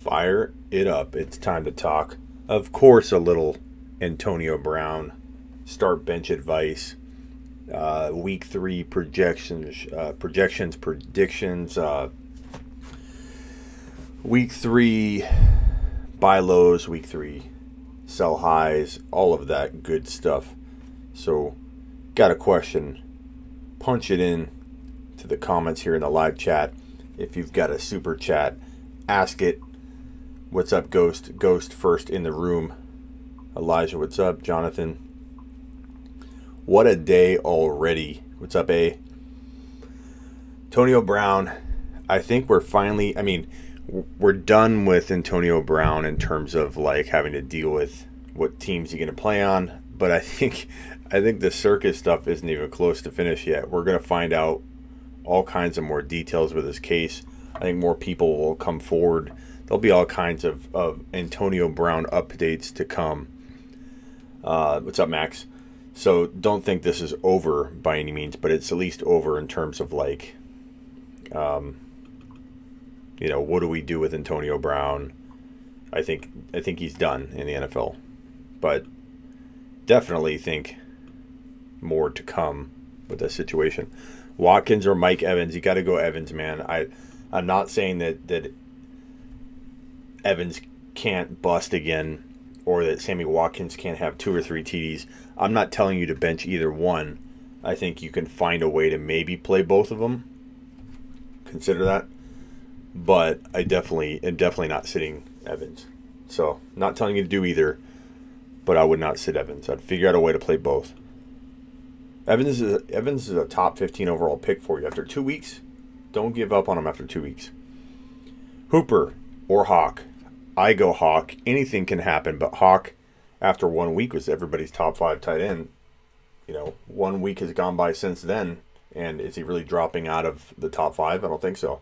Fire it up. It's time to talk. Of course, a little Antonio Brown. Start bench advice. Week 3 predictions. Week 3 buy lows. Week 3 sell highs. All of that good stuff. So, got a question. Punch it in to the comments here in the live chat. If you've got a super chat, ask it. What's up, Ghost? Ghost first in the room. Elijah, what's up? Jonathan. What a day already. What's up, A? Antonio Brown. I think we're finally, we're done with Antonio Brown in terms of like having to deal with what teams you're going to play on. But I think the circus stuff isn't even close to finish yet. We're going to find out all kinds of more details with his case. I think more people will come forward. There'll be all kinds of Antonio Brown updates to come. What's up, Max? So don't think this is over by any means, but it's at least over in terms of like, what do we do with Antonio Brown? I think he's done in the NFL, but definitely think more to come with this situation. Watkins or Mike Evans? You got to go Evans, man. I'm not saying that Evans can't bust again or that Sammy Watkins can't have 2 or 3 TDs. I'm not telling you to bench either one. I think you can find a way to maybe play both of them. Consider that. But I am definitely not sitting Evans. So, not telling you to do either, but I would not sit Evans. I'd figure out a way to play both. Evans is a top 15 overall pick for you after 2 weeks. Don't give up on him after 2 weeks. Hooper or Hawk. I go Hawk. Anything can happen, but Hawk, after 1 week, was everybody's top 5 tight end. 1 week has gone by since then, and is he really dropping out of the top 5? I don't think so.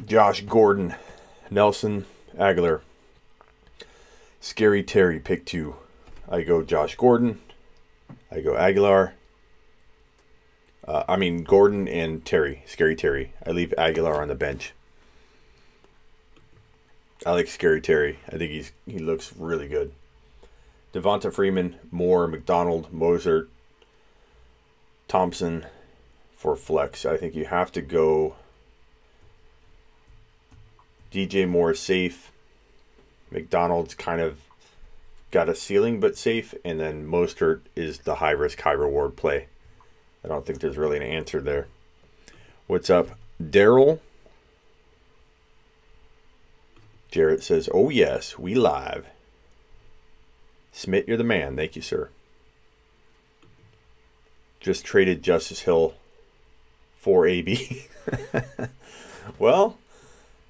Josh Gordon, Nelson Aguilar, Scary Terry, pick 2. I go Josh Gordon. I go Aguilar. Gordon and Terry. Scary Terry. I leave Aguilar on the bench. I like Scary Terry. I think he looks really good. Devonta Freeman, Moore, McDonald, Mozart, Thompson for flex. I think you have to go DJ Moore safe. McDonald's kind of got a ceiling but safe. And then Mostert is the high risk, high reward play. I don't think there's really an answer there. What's up, Daryl? Jarrett says, oh yes, we live. Smith, you're the man. Thank you, sir. Just traded Justice Hill for AB. Well,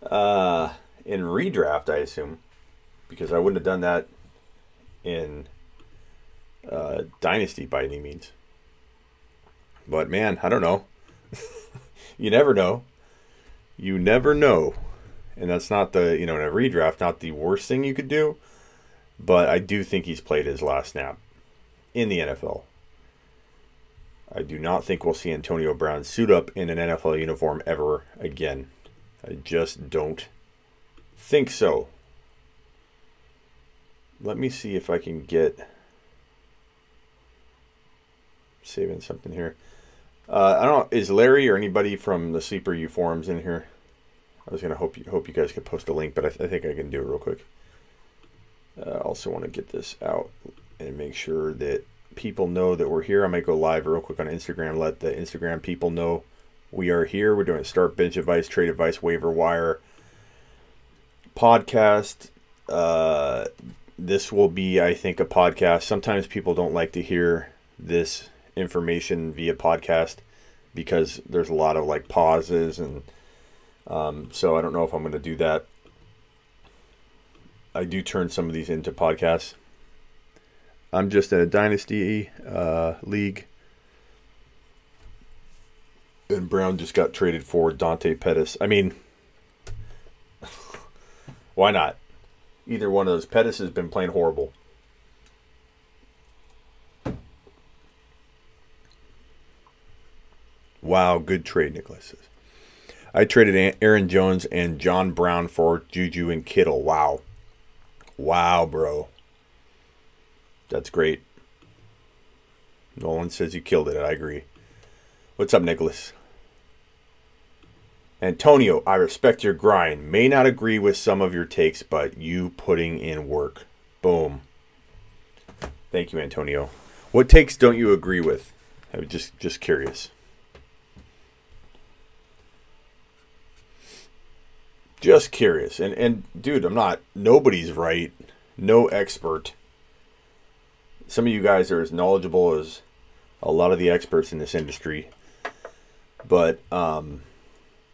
in redraft, I assume. Because I wouldn't have done that in Dynasty by any means. But man, I don't know. You never know. You never know. And that's not in a redraft, not the worst thing you could do. But I do think he's played his last snap in the NFL. I do not think we'll see Antonio Brown suit up in an NFL uniform ever again. I just don't think so. Let me see if I can get saving something here. I don't know. Is Larry or anybody from the Sleeper U forums in here? I was gonna hope you guys could post a link, but I think I can do it real quick. I also want to get this out and make sure that people know that we're here. I might go live real quick on Instagram. Let the Instagram people know we are here. We're doing start bench advice, trade advice, waiver wire podcast. This will be, I think, a podcast. Sometimes people don't like to hear this information via podcast because there's a lot of like pauses and so I don't know if I'm going to do that. I do turn some of these into podcasts. I'm just in a Dynasty league. And Brown just got traded for Dante Pettis. Why not? Either one of those. Pettis has been playing horrible. Wow, good trade, Nicholas says. I traded Aaron Jones and John Brown for Juju and Kittle. Wow. Wow, bro. That's great. Nolan says you killed it. I agree. What's up, Nicholas? Antonio, I respect your grind. May not agree with some of your takes, but you putting in work. Boom. Thank you, Antonio. What takes don't you agree with? I'm just curious. Just curious. And dude, nobody's right. No expert. Some of you guys are as knowledgeable as a lot of the experts in this industry. But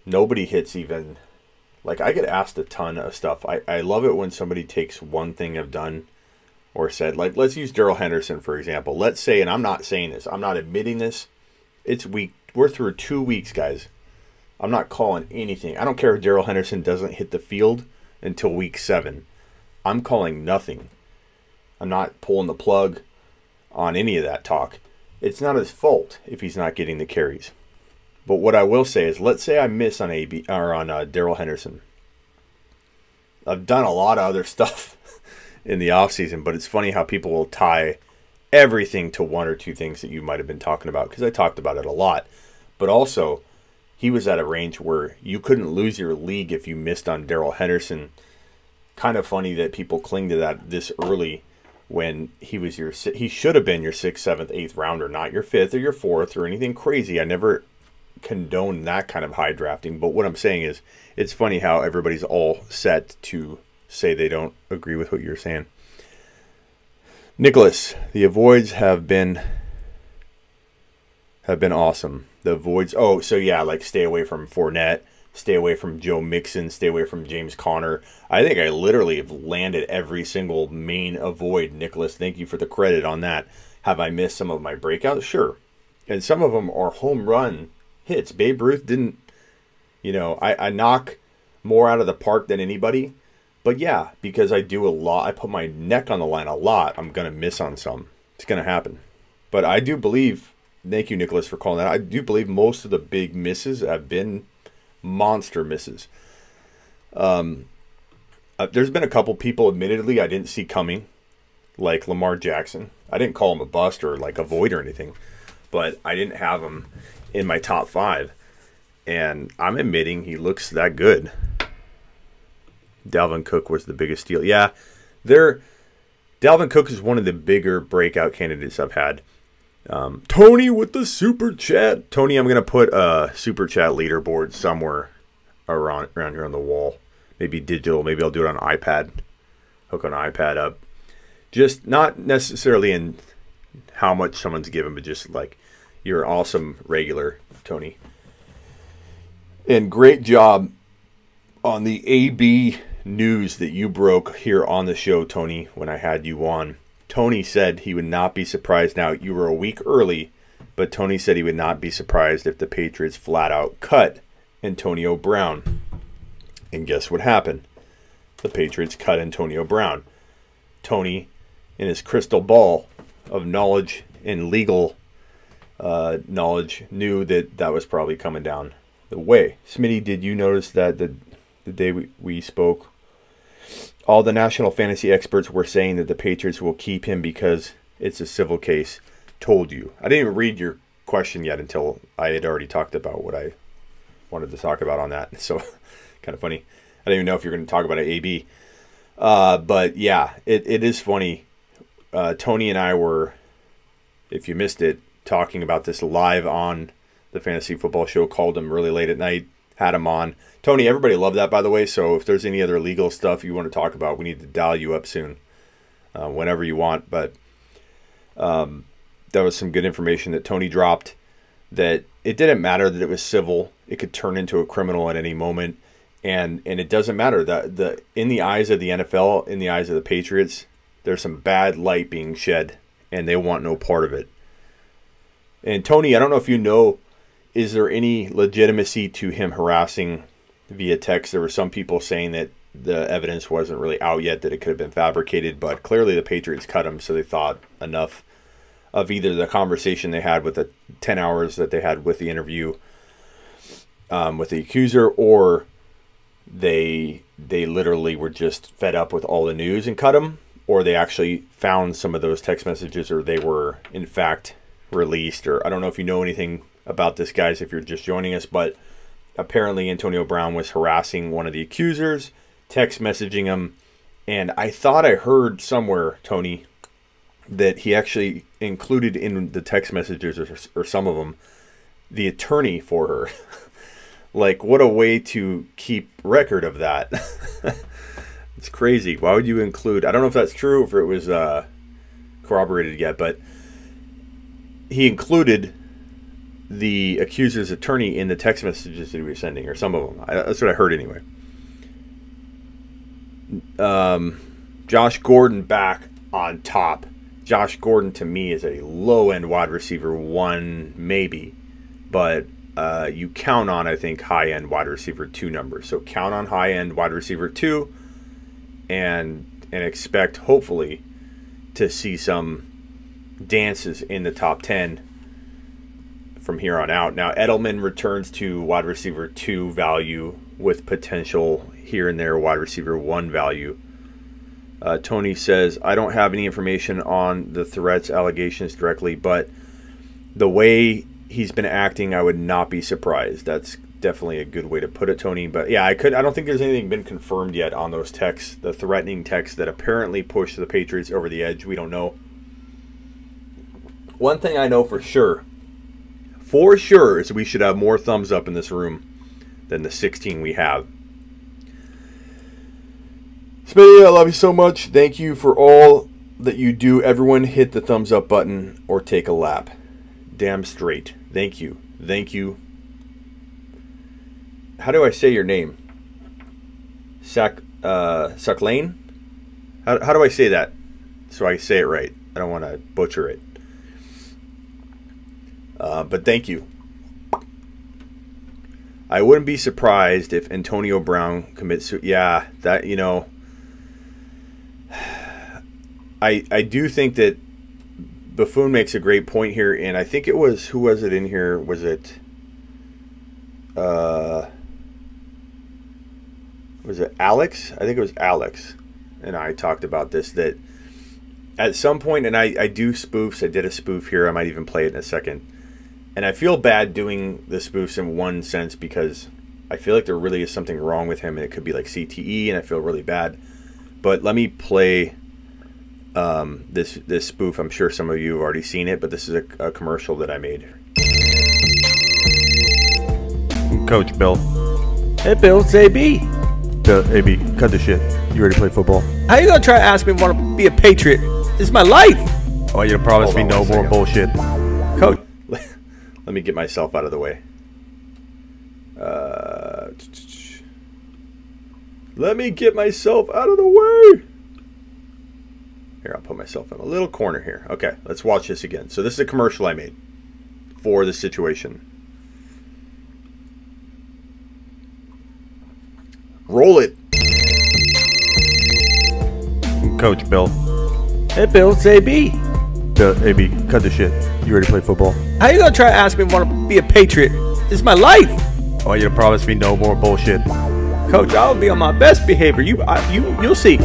nobody hits even, like, I get asked a ton of stuff. I love it when somebody takes one thing I've done or said, like, let's use Darrell Henderson, for example. Let's say, and I'm not saying this, I'm not admitting this, we're through 2 weeks, guys. I'm not calling anything. I don't care if Darrell Henderson doesn't hit the field until week 7. I'm calling nothing. I'm not pulling the plug on any of that talk. It's not his fault if he's not getting the carries. But what I will say is, let's say I miss on Darrell Henderson. I've done a lot of other stuff in the offseason, but it's funny how people will tie everything to one or two things that you might have been talking about, because I talked about it a lot. But also, he was at a range where you couldn't lose your league if you missed on Darrell Henderson. Kind of funny that people cling to that this early when he should have been your 6th, 7th, 8th rounder, not your 5th or your 4th or anything crazy. I never condone that kind of high drafting, but what I'm saying is, it's funny how everybody's all set to say they don't agree with what you're saying. Nicholas, the avoids have been awesome. The avoids, so yeah, like stay away from Fournette, stay away from Joe Mixon, stay away from James Conner. I think I literally have landed every single main avoid. Nicholas, thank you for the credit on that. Have I missed some of my breakouts? Sure. And some of them are home run hits. Babe Ruth didn't, I knock more out of the park than anybody. But yeah, because I do a lot, I put my neck on the line a lot, I'm going to miss on some. It's going to happen. But I do believe, thank you, Nicholas, for calling that. I do believe most of the big misses have been monster misses. There's been a couple people, admittedly, I didn't see coming, like Lamar Jackson. I didn't call him a bust or like a void or anything, but I didn't have him in my top 5. And I'm admitting he looks that good. Dalvin Cook was the biggest steal. Yeah, Dalvin Cook is one of the bigger breakout candidates I've had. Tony with the super chat. Tony, I'm going to put a super chat leaderboard somewhere around here on the wall. Maybe digital. Maybe I'll do it on iPad. Hook an iPad up. Just not necessarily in how much someone's given, but just like, you're an awesome regular, Tony. And great job on the AB news that you broke here on the show, Tony, when I had you on. Tony said he would not be surprised. Now, you were a week early, but Tony said he would not be surprised if the Patriots flat out cut Antonio Brown. And guess what happened? The Patriots cut Antonio Brown. Tony, in his crystal ball of knowledge and legal knowledge, knew that that was probably coming down the way. Smitty, did you notice that the day we spoke, all the national fantasy experts were saying that the Patriots will keep him because it's a civil case? Told you. I didn't even read your question yet until I had already talked about what I wanted to talk about on that. So, kind of funny. I don't even know if you're going to talk about it, AB. But yeah, it is funny. Tony and I were, if you missed it, talking about this live on the Fantasy Football Show. Called him really late at night. Had him on. Tony, everybody loved that, by the way. So if there's any other legal stuff you want to talk about, we need to dial you up soon, whenever you want. But that was some good information that Tony dropped, that it didn't matter that it was civil. It could turn into a criminal at any moment. And it doesn't matter. That in the eyes of the NFL, in the eyes of the Patriots, there's some bad light being shed, and they want no part of it. And Tony, I don't know if you know, is there any legitimacy to him harassing via text? There were some people saying that the evidence wasn't really out yet, that it could have been fabricated, but clearly the Patriots cut him, so they thought enough of either the conversation they had with the 10 hours that they had with the interview with the accuser, or they literally were just fed up with all the news and cut them, or they actually found some of those text messages, or they were in fact released. Or I don't know if you know anything about this, guys, if you're just joining us, but apparently Antonio Brown was harassing one of the accusers, text messaging him, and I thought I heard somewhere, Tony, that he actually included in the text messages, or some of them, the attorney for her. Like, what a way to keep record of that. It's crazy. Why would you include... I don't know if that's true, if it was corroborated yet, but he included the accuser's attorney in the text messages that he was sending, or some of them. That's what I heard anyway. Josh Gordon back on top. Josh Gordon, to me, is a low-end wide receiver 1, maybe. But you count on, I think, high-end wide receiver 2 numbers. So count on high-end wide receiver 2 and expect, hopefully, to see some dances in the top 10 from here on out. Now, Edelman returns to wide receiver 2 value with potential here and there wide receiver 1 value. Tony says, I don't have any information on the threats, allegations directly, but the way he's been acting, I would not be surprised. That's definitely a good way to put it, Tony. But yeah, I don't think there's anything been confirmed yet on those texts, the threatening texts that apparently pushed the Patriots over the edge. We don't know. One thing I know for sure, is we should have more thumbs up in this room than the 16 we have. Smitty, I love you so much. Thank you for all that you do. Everyone hit the thumbs up button or take a lap. Damn straight. Thank you. Thank you. How do I say your name? Sucklane? How do I say that? So I say it right. I don't want to butcher it. But thank you. I wouldn't be surprised if Antonio Brown commits suicide. Yeah, that, you know, I do think that Buffoon makes a great point here, and I think it was, who was it in here? Was it Alex? I think it was Alex and I talked about this, that at some point, and I do spoofs. I did a spoof here. I might even play it in a second. And I feel bad doing the spoofs in one sense because I feel like there really is something wrong with him, and it could be like CTE, and I feel really bad. But let me play this spoof. I'm sure some of you have already seen it, but this is a commercial that I made. Coach Bill. Hey, Bill, it's AB. Bill, AB, cut the shit. You ready to play football? How you gonna try to ask me if I want to be a Patriot? This is my life. Oh, you promise me no more bullshit. Coach. Let me get myself out of the way. Let me get myself out of the way. Here, I'll put myself in a little corner here. Okay, let's watch this again. So this is a commercial I made for the situation. Roll it. Coach Bill. Hey, Bill, it's AB. Bill, AB, cut the shit. You ready to play football? How you gonna try to ask me if I want to be a Patriot? This is my life. Oh, you promise me no more bullshit. Coach, I'll be on my best behavior. You'll see. You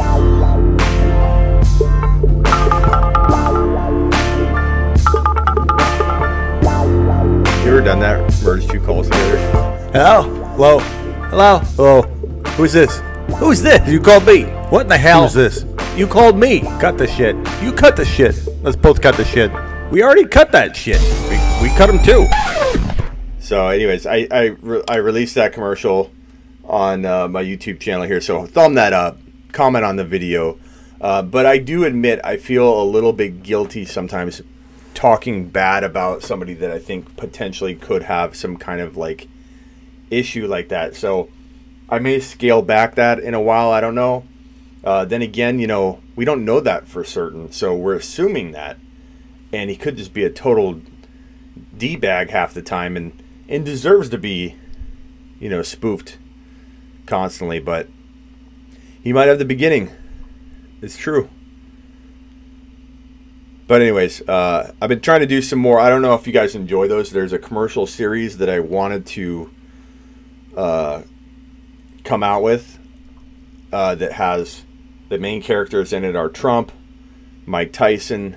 ever done that? Merge two calls together? Hello? Hello? Who's this? Who's this? You called me. What in the hell? Who's this? You called me. Cut the shit. You cut the shit. Let's both cut the shit. We already cut that shit. We cut them too. So anyways, I released that commercial on my YouTube channel here. So thumb that up. Comment on the video. But I do admit I feel a little bit guilty sometimes talking bad about somebody that I think potentially could have some kind of like issue like that. So I may scale back that in a while. I don't know. Then again, you know, we don't know that for certain. So we're assuming that. And he could just be a total D-bag half the time and deserves to be, you know, spoofed constantly. But he might have the beginning. It's true. But anyways, I've been trying to do some more. I don't know if you guys enjoy those. There's a commercial series that I wanted to come out with that has the main characters in it are Trump, Mike Tyson,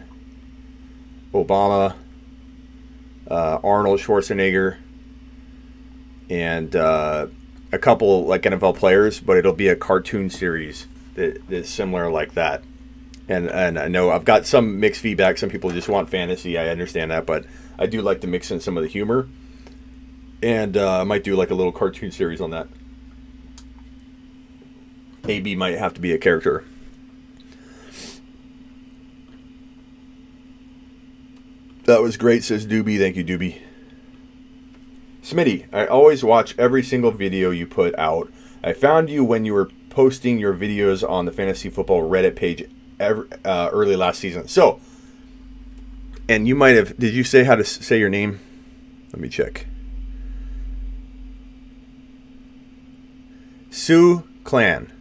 Obama, Arnold Schwarzenegger, and a couple like NFL players, but it'll be a cartoon series that's similar like that. And I know I've got some mixed feedback. Some people just want fantasy. I understand that, but I do like to mix in some of the humor. And I might do like a little cartoon series on that. AB might have to be a character. That was great, says Doobie. Thank you, Doobie. Smitty, I always watch every single video you put out. I found you when you were posting your videos on the Fantasy Football Reddit page early last season. So, and you might have, did you say how to say your name? Let me check. Sue Clan.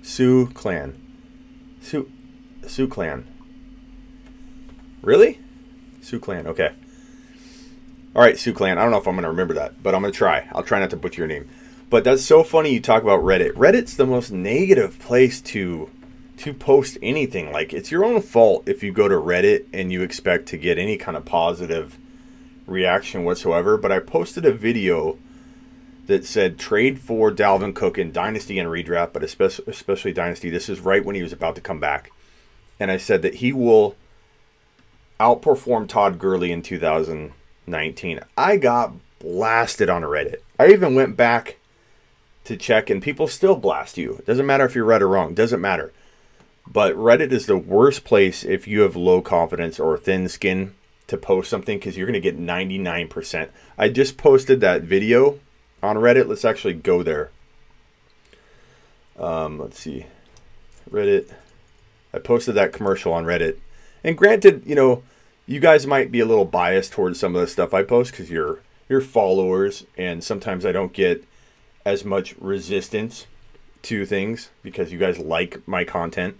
Sue Clan. Sue Clan. Really? Sue Clan, okay. All right, Sue Clan. I don't know if I'm going to remember that, but I'm going to try. I'll try not to butcher your name. But that's so funny you talk about Reddit. Reddit's the most negative place to post anything. Like, it's your own fault if you go to Reddit and you expect to get any kind of positive reaction whatsoever. But I posted a video that said trade for Dalvin Cook in Dynasty and Redraft, but especially Dynasty. This is right when he was about to come back. And I said that he will outperform Todd Gurley in 2019. I got blasted on Reddit. I even went back to check, and people still blast you. It doesn't matter if you're right or wrong. It doesn't matter. But Reddit is the worst place if you have low confidence or thin skin to post something, because you're going to get 99%. I just posted that video on Reddit. Let's actually go there. Let's see. Reddit. I posted that commercial on Reddit. And granted, you know, you guys might be a little biased towards some of the stuff I post because you're followers, and sometimes I don't get as much resistance to things because you guys like my content.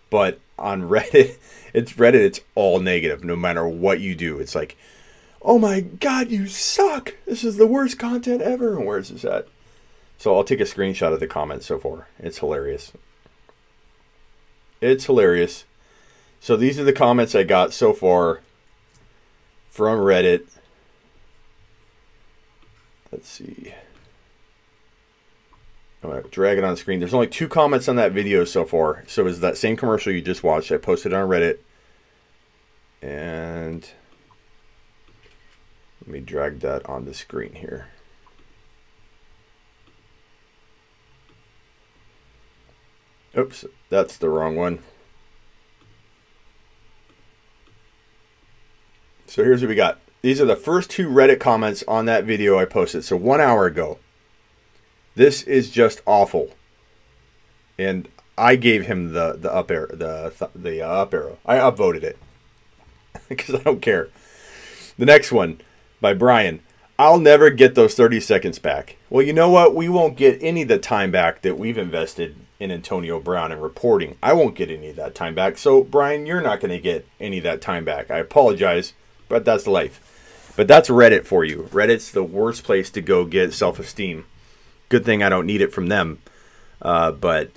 But on Reddit, it's all negative no matter what you do. It's like, oh my God, you suck. This is the worst content ever. And where's this at? So I'll take a screenshot of the comments so far. It's hilarious. It's hilarious. So these are the comments I got so far from Reddit. Let's see. I'm going to drag it on the screen. There's only 2 comments on that video so far. So it's that same commercial you just watched. I posted it on Reddit. And let me drag that on the screen here. Oops, that's the wrong one. So here's what we got. These are the first 2 Reddit comments on that video I posted. So 1 hour ago. This is just awful. And I gave him the up arrow, the up arrow. I upvoted it because I don't care. The next one by Brian. I'll never get those 30 seconds back. Well, you know what? We won't get any of the time back that we've invested in Antonio Brown and reporting. I won't get any of that time back. So, Brian, you're not going to get any of that time back. I apologize, but that's life. But that's Reddit for you. Reddit's the worst place to go get self-esteem. Good thing I don't need it from them. But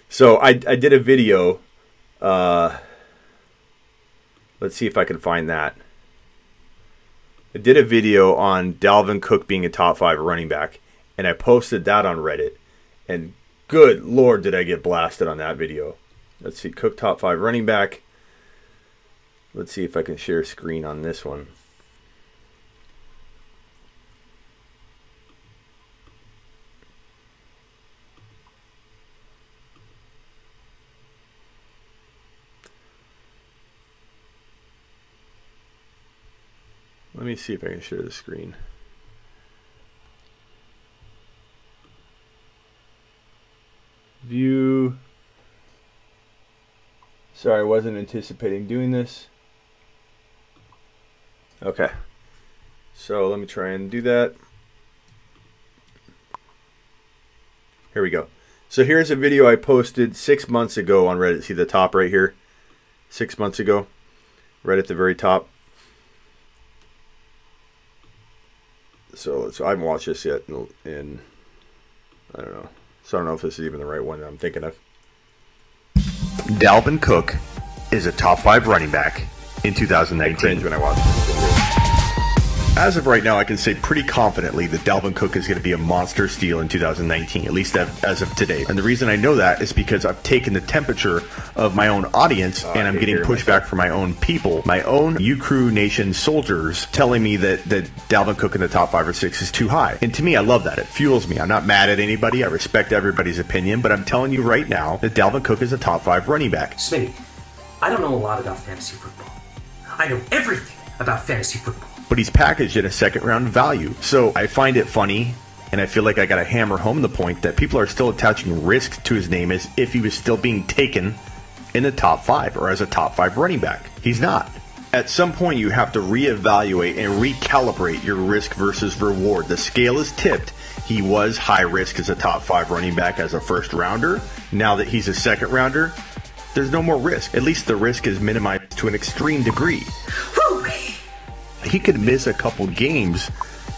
so I did a video. Let's see if I can find that. I did a video on Dalvin Cook being a top 5 running back, and I posted that on Reddit. And good Lord, did I get blasted on that video. Let's see, Cook top 5 running back. Let's see if I can share screen on this one. Let me see if I can share the screen. View. Sorry, I wasn't anticipating doing this. Okay. So let me try and do that. Here we go. So here's a video I posted 6 months ago on Reddit. See the top right here? 6 months ago, right at the very top. So I haven't watched this yet, and I don't know. So I don't know if this is even the right one that I'm thinking of. Dalvin Cook is a top 5 running back in 2019. When I watched this. As of right now, I can say pretty confidently that Dalvin Cook is going to be a monster steal in 2019, at least as of today. And the reason I know that is because I've taken the temperature of my own audience, and I'm getting pushback from my own people, my own U-Crew Nation soldiers, telling me that Dalvin Cook in the top 5 or 6 is too high. And to me, I love that. It fuels me. I'm not mad at anybody. I respect everybody's opinion, but I'm telling you right now that Dalvin Cook is a top 5 running back. Smitty, I don't know a lot about fantasy football. I know everything about fantasy football. But he's packaged at a second-round value. So I find it funny, and I feel like I got to hammer home the point that people are still attaching risk to his name as if he was still being taken in the top 5 or as a top 5 running back. He's not. At some point, you have to reevaluate and recalibrate your risk versus reward. The scale is tipped. He was high risk as a top 5 running back as a first-rounder. Now that he's a second-rounder, there's no more risk. At least the risk is minimized to an extreme degree. He could miss a couple games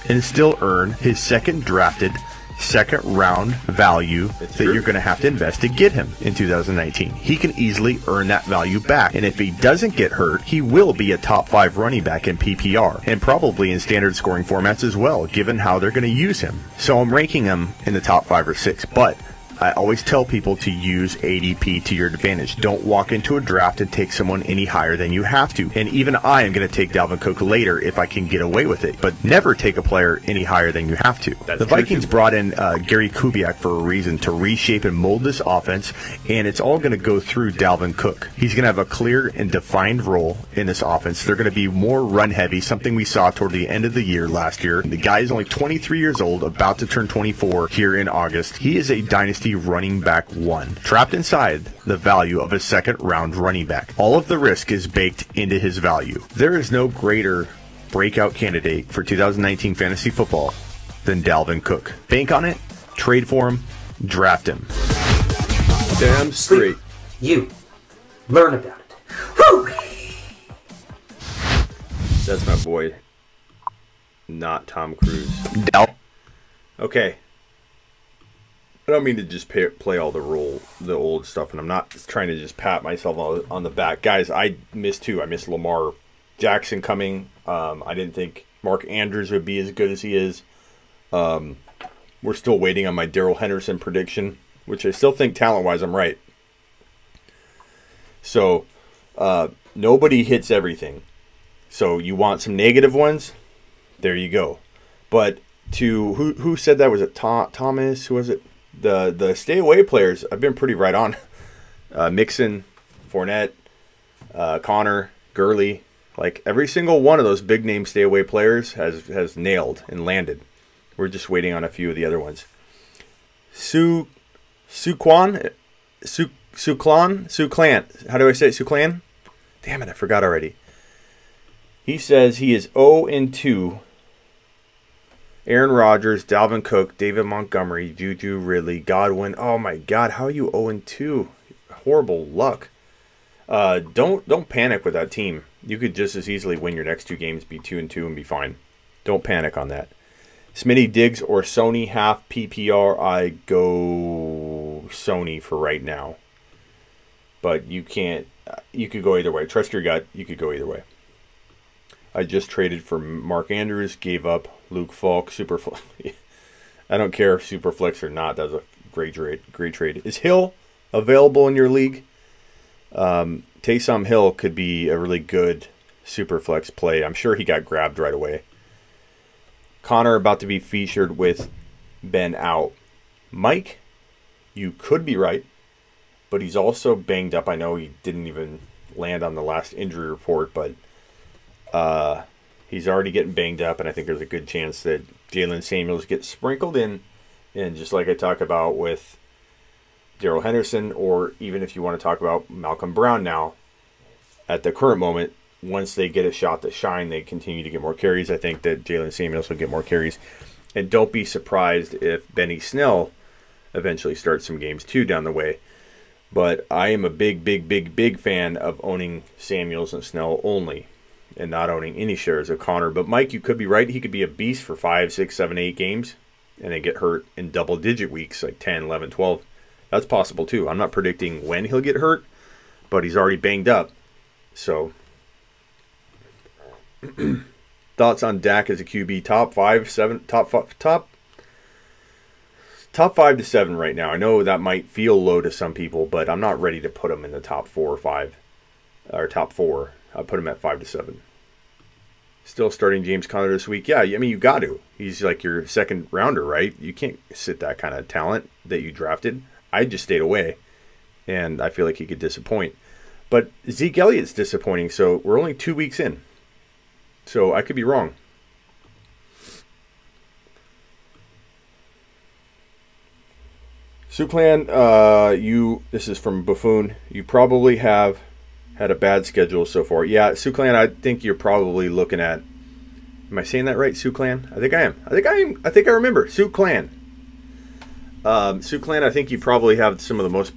and still earn his second round value that you're going to have to invest to get him in 2019. He can easily earn that value back. And if he doesn't get hurt, he will be a top 5 running back in PPR and probably in standard scoring formats as well, given how they're going to use him. So I'm ranking him in the top 5 or 6, but I always tell people to use ADP to your advantage. Don't walk into a draft and take someone any higher than you have to. And even I am going to take Dalvin Cook later if I can get away with it. But never take a player any higher than you have to. The Vikings brought in Gary Kubiak for a reason, to reshape and mold this offense, and it's all going to go through Dalvin Cook. He's going to have a clear and defined role in this offense. They're going to be more run-heavy, something we saw toward the end of the year last year. The guy is only 23 years old, about to turn 24 here in August. He is a dynasty running back 1, trapped inside the value of a second-round running back. All of the risk is baked into his value. There is no greater breakout candidate for 2019 fantasy football than Dalvin Cook. Bank on it, trade for him, draft him. Damn straight. You learn about it. Woo! That's my boy, not Tom Cruise. Okay. I don't mean to just play all the old stuff, and I'm not trying to just pat myself on the back. Guys, I missed too. I missed Lamar Jackson coming. I didn't think Mark Andrews would be as good as he is. We're still waiting on my Darrell Henderson prediction, which I still think talent-wise I'm right. So, nobody hits everything. So, you want some negative ones? There you go. But to who said that? Was it Thomas? Who was it? The stay away players, I've been pretty right on. Mixon, Fournette, Connor, Gurley, like every single one of those big name stay away players has nailed and landed. We're just waiting on a few of the other ones. Suclan. How do I say it? Suclan? Damn it, I forgot already. He says he is 0-2. Aaron Rodgers, Dalvin Cook, David Montgomery, Juju Ridley, Godwin. Oh my God, how are you 0-2? Horrible luck. Don't panic with that team. You could just as easily win your next 2 games, be 2-2, and be fine. Don't panic on that. Smitty, Diggs, or Sony half PPR. I go Sony for right now. But you can't. You could go either way. Trust your gut. You could go either way. I just traded for Mark Andrews, gave up Luke Falk, Superflex. I don't care if Superflex or not. That's a great trade. Is Hill available in your league? Taysom Hill could be a really good Superflex play. I'm sure he got grabbed right away. Connor about to be featured with Ben out. Mike, you could be right, but he's also banged up. I know he didn't even land on the last injury report, but he's already getting banged up, and I think there's a good chance that Jalen Samuels gets sprinkled in. And just like I talk about with Darrell Henderson, or even if you want to talk about Malcolm Brown now, at the current moment, once they get a shot to shine, they continue to get more carries. I think that Jalen Samuels will get more carries. And don't be surprised if Benny Snell eventually starts some games too down the way. But I am a big fan of owning Samuels and Snell only, and not owning any shares of Connor. But Mike, you could be right. He could be a beast for 5, 6, 7, 8 games, and then get hurt in double-digit weeks, like 10, 11, 12. That's possible too. I'm not predicting when he'll get hurt, but he's already banged up. So, thoughts on Dak as a QB? Top 5, 7, top 5 to 7 right now. I know that might feel low to some people, but I'm not ready to put him in the top 4 or 5, or top 4. I'll put him at 5 to 7. Still starting James Conner this week. Yeah, I mean, you got to. He's like your second rounder, right? You can't sit that kind of talent that you drafted. I just stayed away, and I feel like he could disappoint. But Zeke Elliott's disappointing, so we're only 2 weeks in. So I could be wrong. Suclan, this is from Buffoon. You probably have had a bad schedule so far. Yeah, Suclan, I think you're probably looking at, am I saying that right, Suclan? I think I am. I think I remember. Suclan. Suclan, I think you probably have some of the most